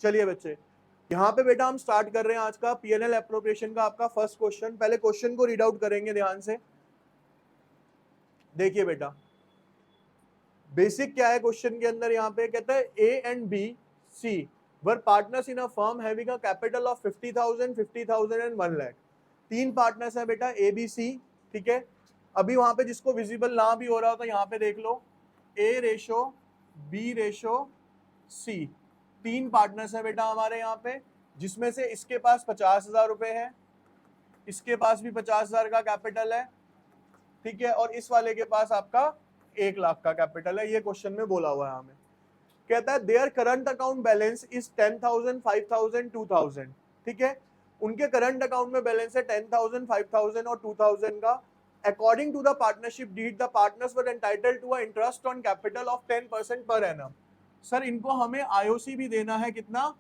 चलिए बच्चे, यहाँ पे बेटा हम स्टार्ट कर रहे हैं आज का पीएनएल एप्रोप्रिएशन का आपका फर्स्ट क्वेश्चन। पहले क्वेश्चन को रीड आउट करेंगे ध्यान से। देखिए बेटा, बेसिक क्या है क्वेश्चन के अंदर, यहाँ पे कहता है A and B C were partners in a firm having a capital of 50,000, 50,000 and 1 lakh. तीन पार्टनर्स हैं बेटा, ए बी सी, ठीक है। अभी वहां पे जिसको विजिबल ना भी हो रहा हो तो यहाँ पे देख लो, ए रेशो बी रेशो सी, तीन पार्टनर्स हैं बेटा हमारे यहाँ पे, जिसमें से इसके पास 50,000 रुपए है, इसके पास भी 50,000 का कैपिटल है, ठीक है, और इस वाले के पास आपका 1 लाख का कैपिटल है। ये क्वेश्चन में बोला हुआ है हमें। कहता है their current account balance is 10,000, 5,000, 2,000, ठीक है। उनके करंट अकाउंट में बैलेंस है 10,000, 5,000 और 2,000 का। According to the partnership deed the partners were entitled to a interest on capital of 10% per annum. Sir इनको हमें आईओसी भी देना है, कितना?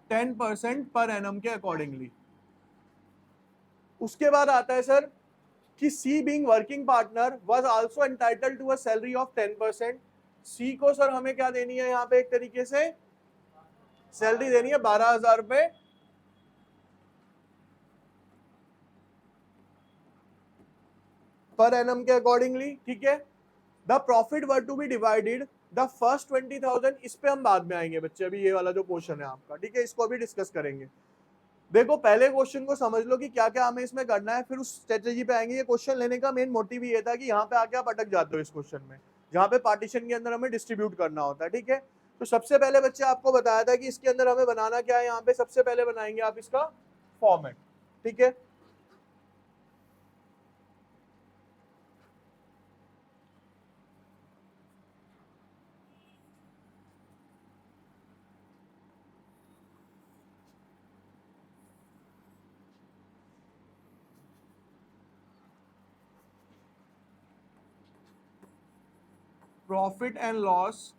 10% पर एनम के अकॉर्डिंगली। उसके बाद आता है सर कि C being working partner was also entitled to a salary of 10%। C को सर हमें क्या देनी है, यहाँ पे एक तरीके से सैलरी देनी है 12,000 रुपए पर एनम के अकॉर्डिंगली, ठीक है। The profit were to be divided the first 20,000, इस पे हम बाद में आएंगे बच्चे, अभी ये वाला जो पोर्शन है आपका, ठीक है, इसको अभी डिस्कस करेंगे। देखो पहले क्वेश्चन को समझ लो कि क्या क्या हमें इसमें करना है, फिर उस स्ट्रेटेजी पे आएंगे। ये क्वेश्चन लेने का मेन मोटिव ये था कि यहाँ पे आके आप अटक जाते हो इस क्वेश्चन में, जहाँ पे पार्टीशन के अंदर हमें डिस्ट्रीब्यूट करना होता है, ठीक है। तो सबसे पहले बच्चे आपको बताया था कि इसके अंदर हमें बनाना क्या है, यहाँ पे सबसे पहले बनाएंगे आप इसका फॉर्मेट, ठीक है। Profit and loss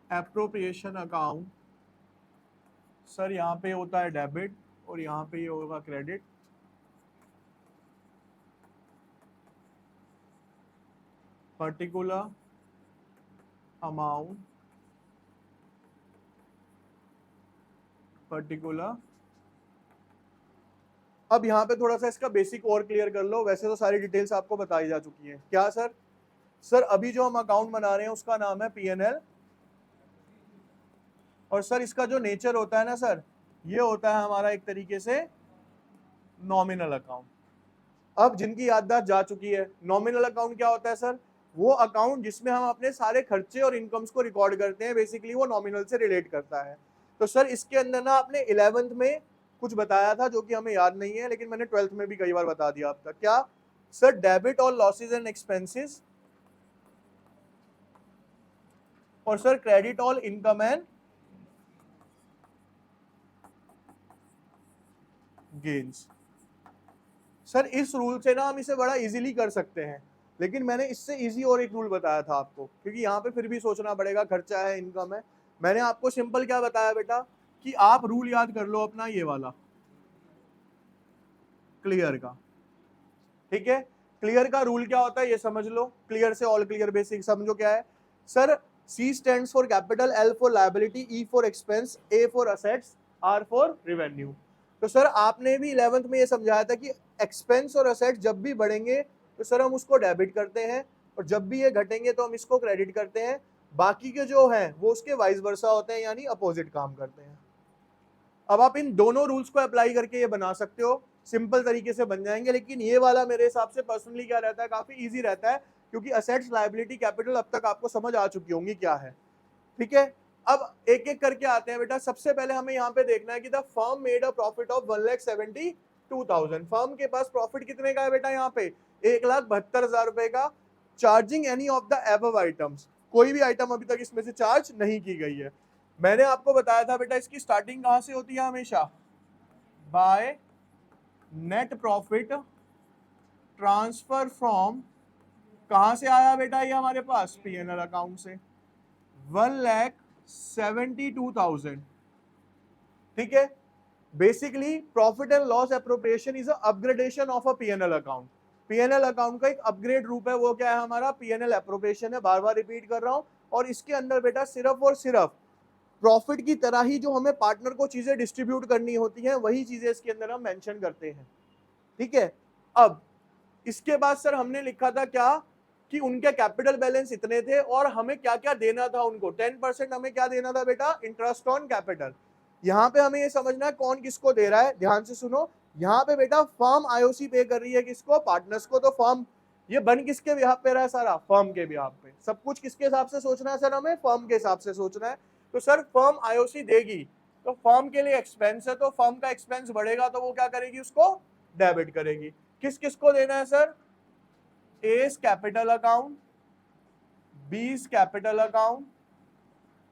appropriation account, sir यहाँ पे होता है डेबिट और यहाँ पे ये होगा क्रेडिट। Particular amount, particular. अब यहाँ पे थोड़ा सा इसका बेसिक और क्लियर कर लो, वैसे तो सारी डिटेल्स आपको बताई जा चुकी हैं। क्या सर? सर अभी जो हम अकाउंट बना रहे हैं उसका नाम है पीएनएल, और सर इसका जो नेचर होता है ना सर, ये होता है हमारा एक तरीके से नॉमिनल अकाउंट। अब जिनकी याददाश्त जा चुकी है, नॉमिनल अकाउंट क्या होता है सर? वो अकाउंट जिसमें हम अपने सारे खर्चे और इनकम्स को रिकॉर्ड करते हैं, बेसिकली वो नॉमिनल से रिलेट करता है। तो सर इसके अंदर ना आपने 11th में कुछ बताया था जो कि हमें याद नहीं है, लेकिन मैंने 12th में भी कई बार बता दिया अब तक। क्या सर? डेबिट और लॉसेज एंड एक्सपेंसेस, और sir credit all income and gains. Sir इस रूल से ना हम इसे बड़ा इजीली कर सकते हैं, लेकिन मैंने इससे इजी और एक रूल बताया था आपको, क्योंकि यहाँ पे फिर भी सोचना पड़ेगा, खर्चा है, इनकम है। मैंने आपको सिंपल क्या बताया बेटा, कि आप रूल याद कर लो अपना ये वाला, क्लियर का, ठीक है। क्लियर का रूल क्या होता है ये समझ लो, क्लियर से ऑल क्लियर बेसिक समझो क्या है। Sir C stands for capital, L for liability, E for expense, A for assets, R for revenue. तो सर आपने भी 11th में ये समझाया था कि एक्सपेंस और असेट्स जब भी बढ़ेंगे तो सर हम उसको डेबिट करते हैं, और जब भी ये घटेंगे तो हम इसको क्रेडिट करते हैं। बाकी के जो हैं वो उसके वाइस वर्सा होते हैं, यानी अपोजिट काम करते हैं। अब आप इन दोनों रूल्स को अप्लाई करके ये बना सकते हो, सिंपल तरीके से बन जाएंगे। लेकिन ये वाला मेरे हिसाब से पर्सनली क्या रहता है, काफी इजी रहता है, क्योंकि असेट्स, लायबिलिटी, कैपिटल अब तक आपको समझ आ चुकी होंगी क्या है, ठीक है। अब एक एक करके आते हैं बेटा। सबसे पहले हमें यहाँ पे देखना है कि the firm made a profit of 1,72,000। Firm के पास प्रॉफिट कितने का है बेटा? यहाँ पे 1,72,000 रुपए का। Charging any of the above items, कोई भी आइटम अभी तक इसमें से चार्ज नहीं की गई है। मैंने आपको बताया था बेटा इसकी स्टार्टिंग कहां से होती है हमेशा, by net profit transfer from, कहां से आया बेटा ये हमारे पास? पीएनएल अकाउंट से। 1,72,000, ठीक है। Basically profit and loss appropriation is upgradation of a PNL account. PNL account का एक अपग्रेड रूप है, वो क्या है हमारा? पीएनएल एप्रोप्रिएशन है। बार बार रिपीट कर रहा हूं, और इसके अंदर बेटा सिर्फ और सिर्फ प्रॉफिट की तरह ही जो हमें पार्टनर को चीजें डिस्ट्रीब्यूट करनी होती हैं वही चीजें इसके अंदर हम मेंशन करते हैं, ठीक है। अब इसके बाद सर हमने लिखा था क्या कि उनके कैपिटल बैलेंस इतने थे और हमें क्या क्या देना था उनको, 10% हमें क्या देना था बेटा, इंटरेस्ट ऑन कैपिटल। यहाँ पे हमें ये समझना है कौन किसको दे रहा है, ध्यान से सुनो। यहाँ पे बेटा फर्म आईओसी पे कर रही है किसको, पार्टनर्स को। तो फर्म ये बन किसके बिहाफ पे रहा है, सारा फर्म के बिहाफ पे। सब कुछ किसके हिसाब से सोचना है सर, हमें फर्म के हिसाब से सोचना है। तो सर फर्म आईओसी देगी तो फर्म के लिए एक्सपेंस है, तो फर्म का एक्सपेंस बढ़ेगा तो वो क्या करेगी, उसको डेबिट करेगी। किस किस को देना है सर, एस कैपिटल अकाउंट, बीस capital account,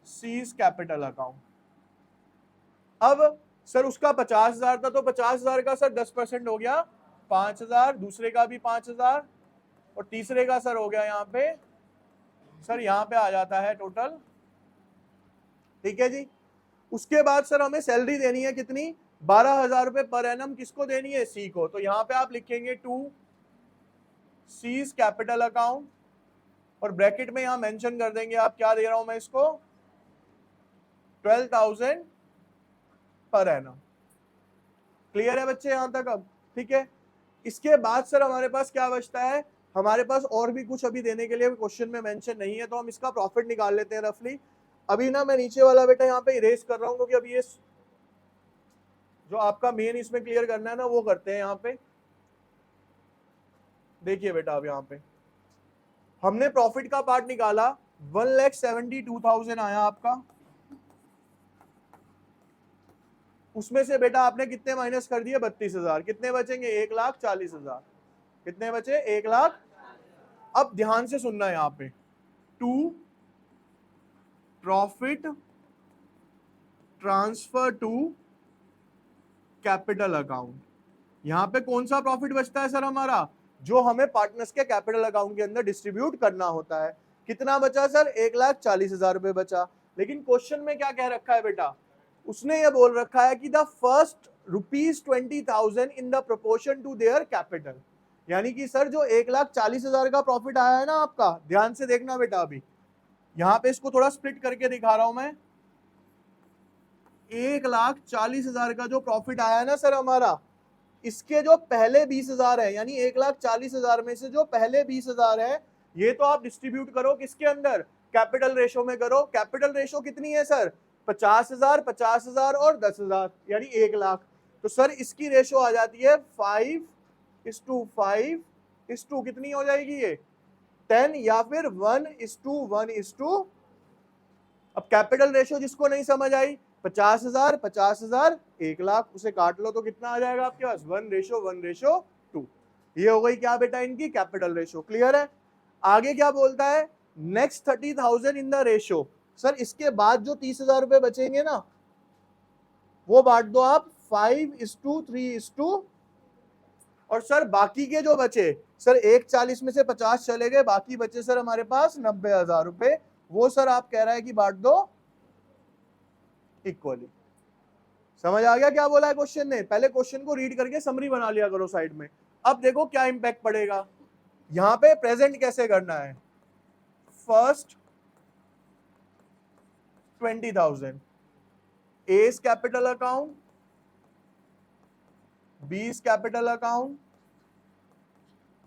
seize capital account. अब सर उसका 50,000 था तो 50,000 का सर 10% हो गया 5,000, दूसरे का भी 5,000 और तीसरे का सर हो गया यहाँ पे, सर यहाँ पे आ जाता है टोटल, ठीक है जी। उसके बाद सर हमें सैलरी देनी है कितनी, 12,000 रुपए पर एनम। किसको देनी है, सी को। तो यहाँ पे आप लिखेंगे टू सीज कैपिटल अकाउंट और ब्रैकेट में यहाँ मेंशन कर देंगे आप क्या दे रहा हूं मैं इसको, 12,000 पर एनम। क्लियर है बच्चे यहां तक अब, ठीक है। इसके बाद सर हमारे पास क्या बचता है, हमारे पास और भी कुछ अभी देने के लिए क्वेश्चन में मेंशन नहीं है, तो हम इसका प्रॉफिट निकाल लेते हैं रफली। अभी ना मैं नीचे वाला बेटा यहाँ पे इरेज कर रहा हूँ क्योंकि अभी ये जो आपका मेन इसमें क्लियर करना है ना वो करते हैं यहाँ पे। देखिए बेटा अब यहाँ पे हमने प्रॉफिट का पार्ट निकाला, 1,72,000 आया आपका। उसमें से बेटा आपने कितने माइनस कर दिए, 32,000। कितने बचेंगे, 1,40,000। कितने बचे, 1,00,000। अब ध्यान से सुनना है यहाँ पे, to profit transfer to capital account. यहां पे कौन सा प्रॉफिट बचता है सर हमारा, जो हमें पार्टनर्स के कैपिटल अकाउंट के अंदर डिस्ट्रीब्यूट करना होता है। कितना बचा सर, 1,40,000 रुपए बचा। लेकिन क्वेश्चन में क्या कह रखा है बेटा, उसने ये बोल रखा है कि the first ₹20,000 in the proportion to their capital. यानी कि सर जो 1,40,000 का प्रॉफिट आया है ना आपका, ध्यान से देखना बेटा, अभी यहां पे इसको थोड़ा स्प्लिट करके दिखा रहा हूं मैं। 1,40,000 का जो प्रॉफिट आया है ना सर हमारा, इसके जो पहले 20,000 है, यानी 1,40,000 में से जो पहले 20,000 है, ये तो आप डिस्ट्रीब्यूट करो किसके अंदर, कैपिटल रेशो में करो। कैपिटल रेशो कितनी है सर, 50,000, 50,000 और 10,000, यानी 1,00,000। तो सर इसकी रेशो आ जाती है 5:5 कितनी हो जाएगी ये, 10, या फिर 1:1:। अब कैपिटल रेशो जिसको नहीं समझ आई, 50,000, 50,000, 1,00,000, उसे काट लो तो कितना आ जाएगा आपके पास, 1:1:2। ये हो गई क्या बेटा इनकी कैपिटल रेशो। क्लियर है। आगे क्या बोलता है, next 30,000 in the ratio. Sir इसके बाद जो 30,000 रुपए बचेंगे ना, वो बांट दो आप 5:3:। और सर बाकी के जो बचे, सर 1,40 में से 50 चले गए, बाकी बचे सर हमारे पास 90,000 रुपए। वो सर आप कह रहा है कि बांट दो इक्वली। समझ आ गया क्या बोला है क्वेश्चन ने। पहले क्वेश्चन को रीड करके समरी बना लिया करो साइड में। अब देखो क्या इंपैक्ट पड़ेगा, यहां पे प्रेजेंट कैसे करना है। फर्स्ट 20,000 एस कैपिटल अकाउंट, बीस कैपिटल अकाउंट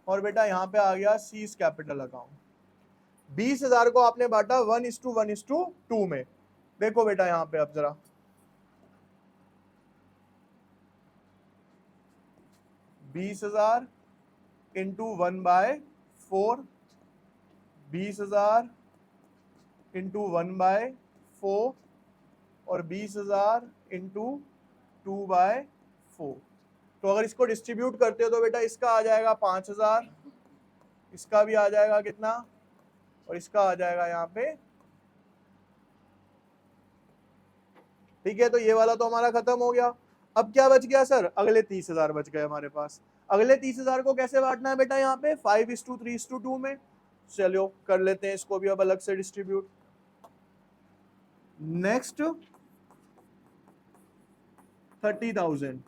और बेटा यहां पे आ गया सीज कैपिटल अकाउंट। 20,000 को आपने बांटा 1:1:2 में। देखो बेटा यहां पे अब जरा 20,000 इंटू 1/4, 20,000 इंटू 1/4 और 20,000 इंटू 2/4। तो अगर इसको डिस्ट्रीब्यूट करते हो तो बेटा इसका आ जाएगा 5,000, इसका भी आ जाएगा कितना, और इसका आ जाएगा यहाँ पे। ठीक है, तो ये वाला तो हमारा खत्म हो गया। अब क्या बच गया सर, अगले 30,000 बच गए हमारे पास। अगले 30,000 को कैसे बांटना है बेटा, यहाँ पे 5:3:2 में। चलो कर लेते हैं इसको भी अब अलग से distribute. Next 30,000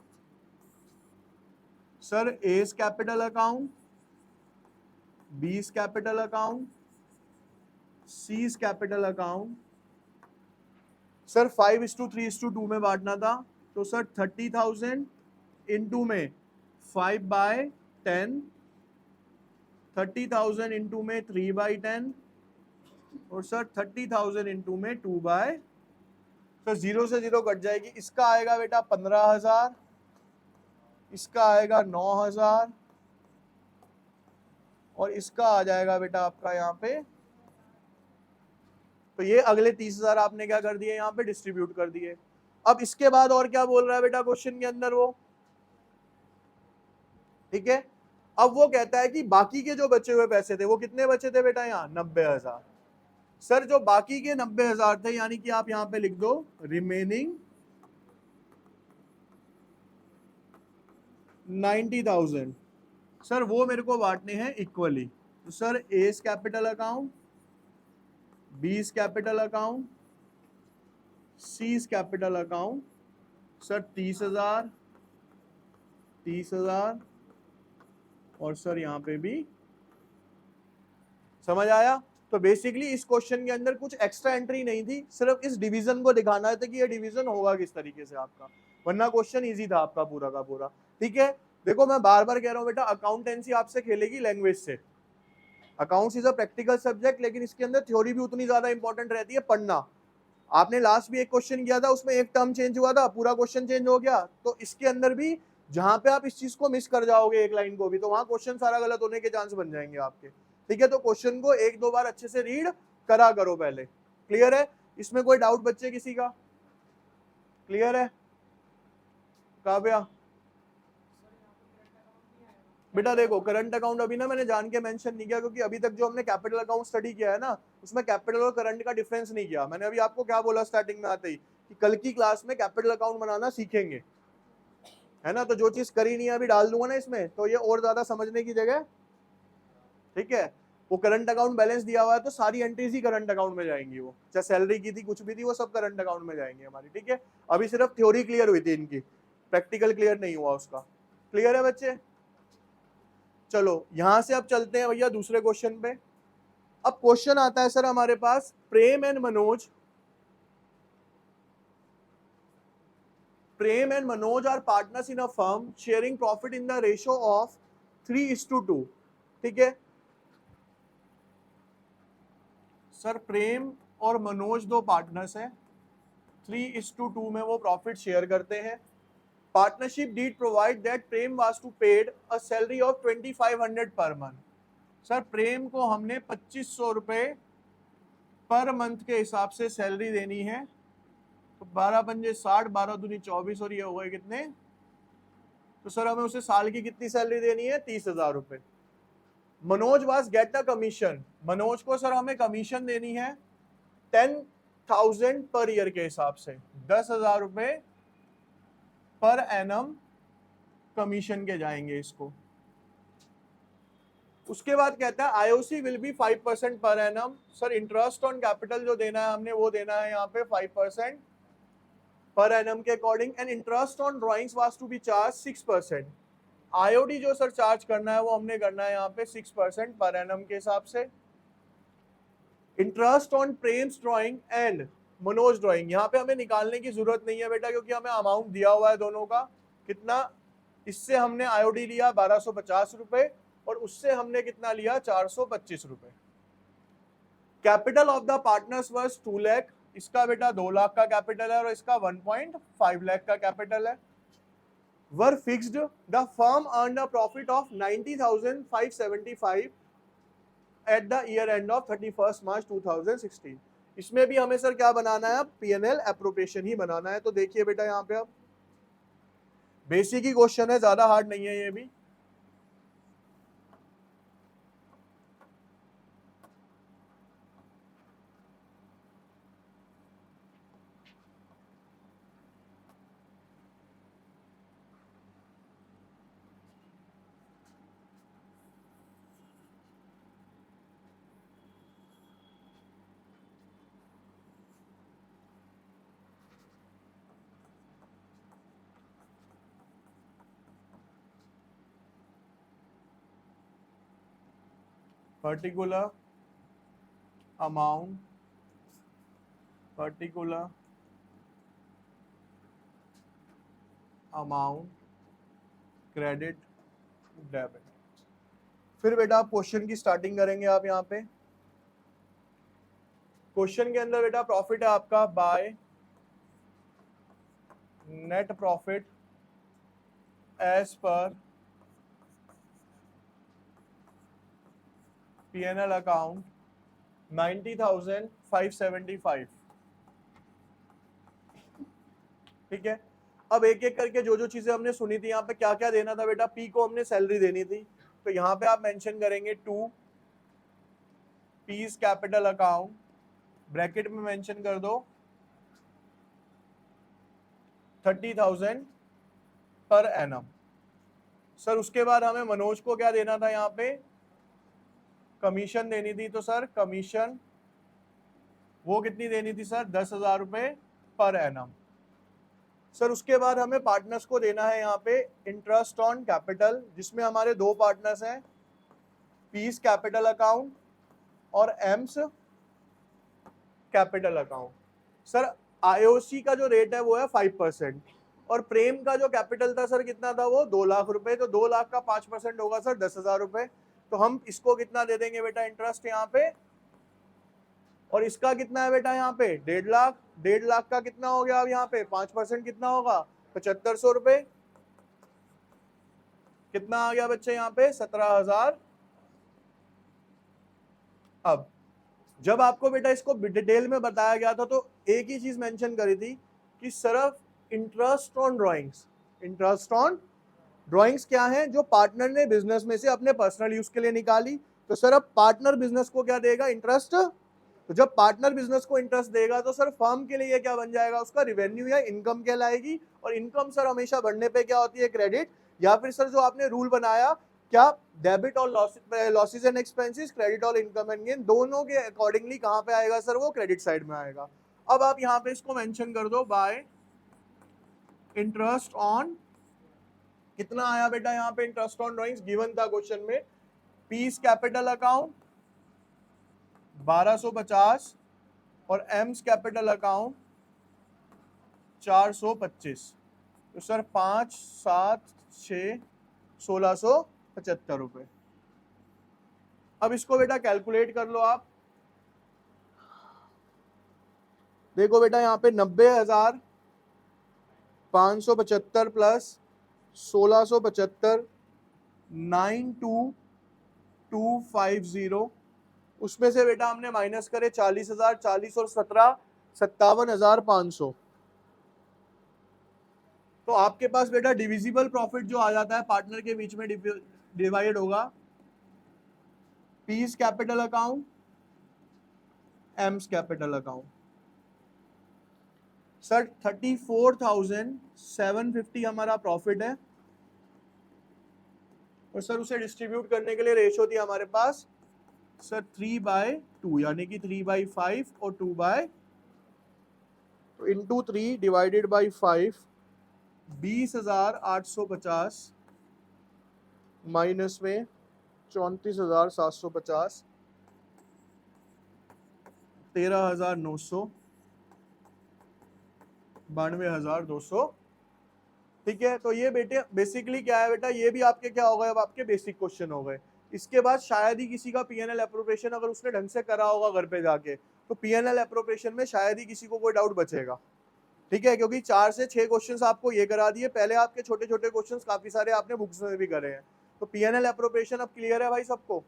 sir S capital account, बीस capital account, seize capital account, sir 5:3:2 में बांटना था, तो सर 30,000 इंटू में 5/10, 30,000 इंटू में 3/10, और सर 30,000 इंटू में 2/, सर 0 से 0 कट जाएगी। इसका आएगा बेटा 15,000, इसका आएगा 9,000, और इसका आ जाएगा बेटा आपका यहाँ पे, तो ये अगले 30,000 आपने क्या कर दिए, यहाँ पे डिस्ट्रीब्यूट कर दिए। अब इसके बाद और क्या बोल रहा है बेटा क्वेश्चन के अंदर वो, ठीक है। अब वो कहता है कि बाकी के जो बचे हुए पैसे थे वो कितने बचे थे बेटा, यहाँ 90,000। सर जो बाकी के 90,000 थे, यानी कि आप यहाँ पे लिख दो रिमेनिंग 90,000, सर वो मेरे को बांटने हैं इक्वली। तो सर एस कैपिटल अकाउंट, बीस capital account, seize capital account, sir 30,000, 30,000, और सर यहाँ पे भी। समझ आया? तो बेसिकली इस क्वेश्चन के अंदर कुछ एक्स्ट्रा एंट्री नहीं थी, सिर्फ इस डिवीजन को दिखाना था कि ये डिवीजन होगा किस तरीके से आपका, वरना क्वेश्चन इजी था आपका पूरा का पूरा। ठीक है, देखो मैं बार बार कह रहा हूँ बेटा, अकाउंटेंसी आपसे खेलेगी लैंग्वेज से। Accounts is a practical subject, लेकिन इसके अंदर थ्योरी भी उतनी ज्यादा इंपॉर्टेंट रहती है पढ़ना। आपने लास्ट भी एक क्वेश्चन किया था, उसमें एक टर्म चेंज हुआ था, पूरा क्वेश्चन चेंज हो गया। तो इसके अंदर भी जहां पे आप इस चीज को मिस कर जाओगे, एक लाइन को भी, तो वहां क्वेश्चन सारा गलत होने के चांस बन जाएंगे आपके। ठीक है, तो क्वेश्चन को एक दो बार अच्छे से रीड करा करो पहले। क्लियर है? इसमें कोई डाउट बच्चे किसी का? क्लियर है? काव्या बेटा देखो, करंट अकाउंट अभी ना मैंने जान के मेंशन नहीं किया, क्योंकि अभी तक जो हमने कैपिटल अकाउंट स्टडी किया है ना, उसमें कैपिटल और करंट का डिफरेंस नहीं किया। मैंने अभी आपको क्या बोला स्टार्टिंग में आते ही, कि कल की क्लास में कैपिटल अकाउंट बनाना सीखेंगे, है ना। तो जो चीज करी नहीं है अभी डाल दूंगा ना इसमें, तो ये और ज्यादा समझने की जगह। ठीक है, वो करंट अकाउंट बैलेंस दिया हुआ है, तो सारी एंट्रीज ही करंट अकाउंट में जाएंगी, वो चाहे सैलरी की थी कुछ भी थी, वो सब करंट अकाउंट में जाएंगी हमारी। ठीक है, अभी सिर्फ थ्योरी क्लियर हुई थी इनकी, प्रैक्टिकल क्लियर नहीं हुआ उसका। क्लियर है बच्चे? चलो यहां से अब चलते हैं भैया दूसरे क्वेश्चन पे। अब क्वेश्चन आता है सर हमारे पास, Prem and Manoj, Prem and Manoj are partners in a firm sharing profit in the ratio of 3:2। ठीक है सर, प्रेम और मनोज दो पार्टनर्स हैं, 3:2 में वो प्रॉफिट शेयर करते हैं। Partnership deed provide that Prem was to paid a salary of 2,500 per month. Sir प्रेम को हमने 2,500 रुपए पर मंथ के हिसाब से सैलरी देनी है। तो 12 पंजे 60, 12 दूनी 24, और ये हो गए कितने? तो सर हमें उसे साल की कितनी सैलरी देनी है? 30,000 रुपए। Manoj was get a commission, Manoj को सर हमें कमीशन देनी है 10,000 पर ईयर के हिसाब से, 10,000 रुपए पर एनम कमीशन के जाएंगे इसको। उसके बाद कहता है IOC will be 5% per annum. Sir interest on capital जो देना है हमने, वो देना है यहाँ पे 5% पर एनम के according, and interest on drawings was to be charge 6%। IOD जो सर चार्ज करना है वो हमने करना है यहाँ पे 6% पर एनम के हिसाब से। Interest on Prem's drawing and Manoj drawing, यहाँ पे हमें निकालने की जरूरत नहीं है बेटा, क्योंकि हमें अमाउंट दिया हुआ है दोनों का कितना। इससे हमने आईओडी लिया 1,250 रुपए, और उससे हमने कितना लिया? 425 रुपए। Capital of the partners was 2 lakh, इसका बेटा 2 लाख का कैपिटल है, और इसका 1.5 लाख का कैपिटल है। वर fixed, the firm earn a profit of 90,575 at the year end of 31 मार्च 2016। इसमें भी हमें सर क्या बनाना है? पीएनएल एप्रोप्रिएशन ही बनाना है। तो देखिए बेटा यहाँ पे अब बेसिक ही क्वेश्चन है, ज्यादा हार्ड नहीं है ये भी। Particular amount particular amount credit debit. फिर बेटा आप क्वेश्चन की स्टार्टिंग करेंगे। आप यहाँ पे क्वेश्चन के अंदर बेटा प्रॉफिट है आपका by net profit as per P&L account 90,575। ठीक है, अब एक एक करके जो जो चीजें हमने सुनी थी यहाँ पे क्या क्या देना था बेटा। पी को हमने सैलरी देनी थी, तो यहाँ पे आप मेंशन करेंगे to piece capital account, bracket में मेंशन कर दो 30,000 पर एनम। सर उसके बाद हमें मनोज को क्या देना था, यहाँ पे कमीशन देनी थी। तो सर कमीशन वो कितनी देनी थी सर, 10,000 रुपए पर एनम। सर उसके बाद हमें पार्टनर्स को देना है यहाँ पे इंटरेस्ट ऑन कैपिटल, जिसमें हमारे दो पार्टनर्स हैं, पीस कैपिटल अकाउंट और AIIMS capital account. Sir IOC का जो रेट है वो है 5% और प्रेम का जो कैपिटल था सर कितना था, वो 2 लाख रुपए। तो 2 लाख का 5% होगा सर 10,000 रुपए। तो हम इसको कितना दे देंगे बेटा इंटरेस्ट यहाँ पे, और इसका कितना है बेटा यहाँ पे 1.5 लाख। 1.5 लाख का कितना हो गया, अब यहाँ पे 5% कितना होगा 7500 रुपए। कितना आ गया बच्चे यहाँ पे 17,000। अब जब आपको बेटा इसको डिटेल में बताया गया था तो एक ही चीज मेंशन करी थी कि सिर्फ interest on drawings. Interest on drawings क्या है, जो पार्टनर ने बिजनेस में से अपने पर्सनल यूज के लिए निकाली। तो सर अब पार्टनर बिजनेस को क्या देगा, इंटरेस्ट। तो जब पार्टनर बिजनेस को इंटरेस्ट देगा तो सर फर्म के लिए क्या बन जाएगा, उसका रिवेन्यू या इनकम कहलाएगी। और इनकम सर हमेशा बढ़ने पे क्या होती है, क्रेडिट। या फिर सर जो आपने रूल बनाया क्या, डेबिट और लॉसेस एंड एक्सपेंसेस, क्रेडिट और इनकम एंड गेन, दोनों के अकॉर्डिंगली कहां पे आएगा सर, वो क्रेडिट साइड में आएगा। अब आप यहाँ पे इसको मेंशन कर दो बाय इंटरेस्ट ऑन, कितना आया बेटा यहाँ पे इंटरेस्ट ऑन ड्राइंग्स गिवन था क्वेश्चन में, पीस कैपिटल अकाउंट 1250 और एम्स कैपिटल अकाउंट 425। तो सर 5, 7, 6, 1675 रुपए। अब इसको बेटा कैलकुलेट कर लो आप। देखो बेटा यहाँ पे 90,575 प्लस 1675 92,250। उसमें से बेटा हमने माइनस करे 40,000, 40 और 17 57,500। तो आपके पास बेटा डिविजिबल प्रॉफिट जो आ जाता है पार्टनर के बीच में डिवाइड होगा piece capital account AIIMS capital account. Sir 34,750 हमारा प्रॉफिट है और सर उसे डिस्ट्रीब्यूट करने के लिए रेशो थी हमारे पास सर 3/2, यानी कि 3/5 और 2/, तो इंटू 3 डिवाइडेड बाई 5, 20,850 माइनस में 34,750, 13,900, 92,200। ठीक है, तो ये बेटे बेसिकली क्या है बेटा, ये भी आपके क्या हो गए, अब आपके बेसिक क्वेश्चन हो गए। इसके बाद शायद ही किसी का पीएनएल एप्रोप्रिएशन अगर उसने ढंग से करा होगा घर पे जाके, तो पीएनएल एप्रोप्रिएशन में शायद ही किसी को कोई डाउट बचेगा। ठीक है, क्योंकि 4 से 6 क्वेश्चंस आपको ये करा दिए, पहले आपके छोटे छोटे क्वेश्चंस काफी सारे आपने बुक्स में भी करे हैं। तो पीएनएल एप्रोप्रिएशन अब क्लियर है भाई सबको।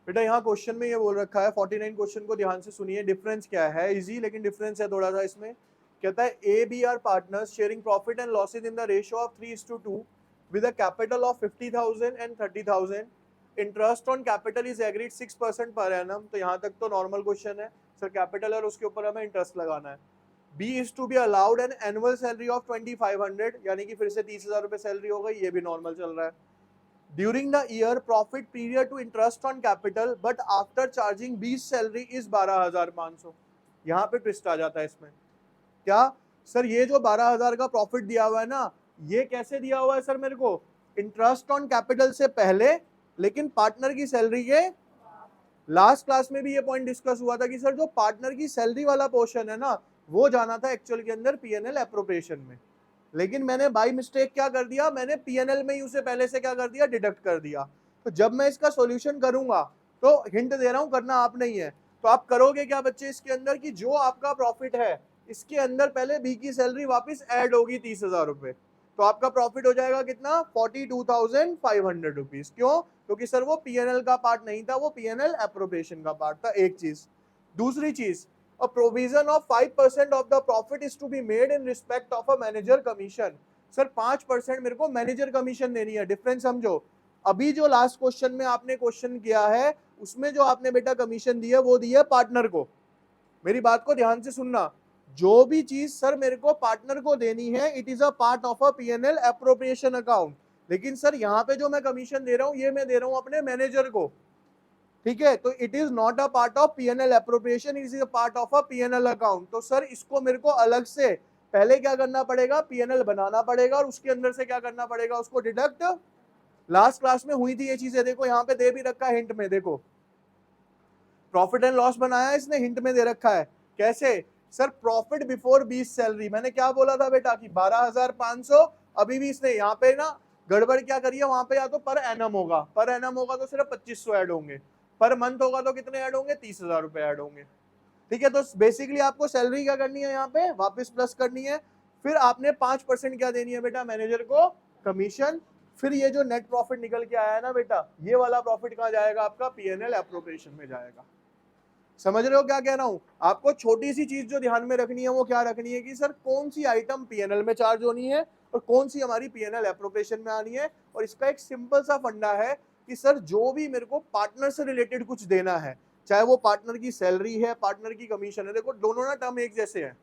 बेटा यहाँ क्वेश्चन में ये बोल रखा है, 49 क्वेश्चन को ध्यान से सुनिए। डिफरेंस क्या है, इजी लेकिन डिफरेंस है थोड़ा सा इसमें। कहता है A B are partners sharing profit and losses in the ratio of 3:2 with a capital of 50,000 and 30,000। Interest on capital is agreed 6% per annum. तो यहाँ तक तो नॉर्मल क्वेश्चन है सर, कैपिटल और उसके ऊपर हमें इंटरेस्ट लगाना है। B is to be allowed an annual salary of 2,500, यानी कि फिर से 30,000 रुपए सैलरी हो गई, ये भी नॉर्मल चल रहा है। During the year profit period to interest on capital but after charging B's salary is 12,500। यहाँ पे ट्विस्ट आ जाता है इसमें। क्या सर, ये जो 12,000 का प्रॉफिट दिया हुआ है ना, ये कैसे दिया हुआ है सर मेरे को, इंटरेस्ट ऑन कैपिटल से पहले लेकिन पार्टनर की सैलरी के लास्ट क्लास में भी ये पॉइंट डिस्कस हुआ था कि सर जो पार्टनर की सैलरी वाला पोर्शन है ना, वो जाना था एक्चुअल के अंदर पीएनएल एप्रोप्रिएशन में, लेकिन मैंने बाय मिस्टेक क्या कर दिया, मैंने पीएनएल में ही उसे पहले से क्या कर दिया, डिडक्ट कर दिया। तो जब मैं इसका सॉल्यूशन करूंगा, तो हिंट दे रहा हूं, करना आप नहीं है, तो आप करोगे क्या बच्चे इसके अंदर कि जो आपका प्रॉफिट है इसके अंदर पहले बी की सैलरी वापस ऐड होगी 30,000 रुपए, तो आपका प्रॉफिट हो जाएगा कितना, 42,500 रुपीज। क्यों? क्योंकि सर वो पीएनएल का पार्ट नहीं था, वो पीएनएल एप्रोप्रिएशन का पार्ट था। एक चीज। दूसरी चीज, a provision of 5% of the profit is to be made in respect of a manager commission। Sir 5% मेरे को मैनेजर कमीशन देनी है। डिफरेंस समझो, अभी जो लास्ट क्वेश्चन में आपने क्वेश्चन किया है उसमें जो आपने बेटा कमीशन दी है वो दी है पार्टनर को। मेरी बात को ध्यान से सुनना, जो भी चीज सर मेरे को पार्टनर को देनी है, it is a part of a PNL appropriation account, लेकिन सर यहाँ पे जो मैं कमीशन दे रहा हूँ ये मैं दे रहा हूँ अपने मैनेजर को। ठीक है, तो it is not a part of PNL appropriation, it is a part of a PNL account. तो सर इसको मेरे को अलग से पहले क्या करना पड़ेगा, पीएनएल बनाना पड़ेगा और उसके अंदर से क्या करना पड़ेगा, उसको डिडक्ट। लास्ट क्लास में हुई थी ये चीजें, देखो यहाँ पे दे भी रखा है हिंट में, देखो प्रॉफिट एंड लॉस बनाया है इसने, हिंट में दे रखा है। कैसे? सर प्रॉफिट बिफोर 20 सैलरी, मैंने क्या बोला था बेटा कि 12,500। अभी भी इसने यहाँ पे ना गड़बड़ क्या करी है, वहां पे या तो पर एनम होगा, पर एनम होगा तो सिर्फ 2500 ऐड होंगे, पर मंथ होगा तो कितने ऐड होंगे, 30,000 रुपए ऐड होंगे। ठीक है, तो बेसिकली आपको सैलरी क्या करनी है, यहाँ पे वापस प्लस करनी है, फिर आपने 5% क्या देनी है बेटा मैनेजर को, कमीशन। फिर ये जो नेट प्रॉफिट निकल के आया है ना बेटा, ये वाला प्रॉफिट कहाँ जाएगा, आपका पीएनएल एप्रोप्रिएशन में जाएगा। समझ रहे हो क्या कह रहा हूं? आपको छोटी सी चीज जो ध्यान में रखनी है वो क्या रखनी है कि सर कौन सी आइटम पीएनएल में चार्ज होनी है और कौन सी हमारी पीएनएल एप्रोप्रिएशन में आनी है। और इसका एक सिंपल सा फंडा है कि सर जो भी मेरे को पार्टनर से रिलेटेड कुछ देना है, चाहे वो पार्टनर की सैलरी है, पार्टनर की कमीशन है, देखो दोनों ना टर्म एक जैसे हैं।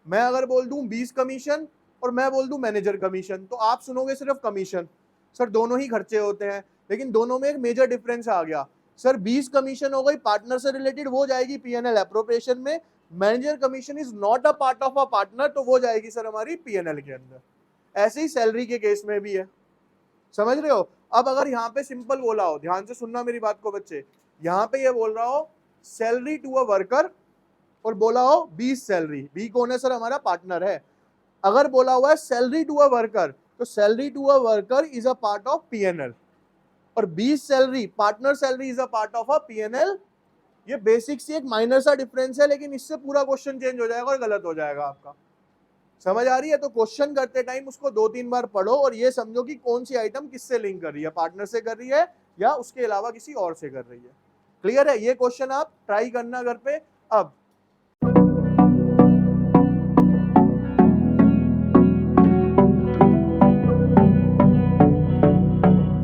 मैं अगर बोल दूं 20 कमीशन और मैं बोल दूं मैनेजर कमीशन, तो आप सुनोगे सिर्फ कमीशन। सर दोनों ही खर्चे होते हैं, लेकिन दोनों में एक मेजर डिफरेंस आ गया। सर 20 कमीशन हो गई पार्टनर से रिलेटेड, वो जाएगी पीएनएल एप्रोप्रिएशन में। Manager commission is not a part of a partner, तो वो जाएगी सर हमारी पीएनएल के अंदर। ऐसे ही सैलरी के केस में भी है, समझ रहे हो? अब अगर यहाँ पे सिंपल बोला हो, ध्यान से सुनना मेरी बात को बच्चे, यहाँ पे ये बोल रहा हो सैलरी टू अ वर्कर और बोला हो 20 सैलरी, बी कौन है सर, हमारा पार्टनर है। अगर बोला हुआ है सैलरी टू अ वर्कर, तो salary to a worker is a part of PNL, और 20 salary partner salary is a part of a PNL. ये बेसिक सी एक माइनर सा डिफरेंस है, लेकिन इससे पूरा क्वेश्चन चेंज हो जाएगा और गलत हो जाएगा आपका। समझ आ रही है? तो क्वेश्चन करते टाइम उसको 2-3 बार पढ़ो और ये समझो कि कौन सी आइटम किससे लिंक कर रही है, पार्टनर से कर रही है या उसके अलावा किसी और से कर रही है। क्लियर है? ये क्वेश्चन आप ट्राई करना घर पे। अब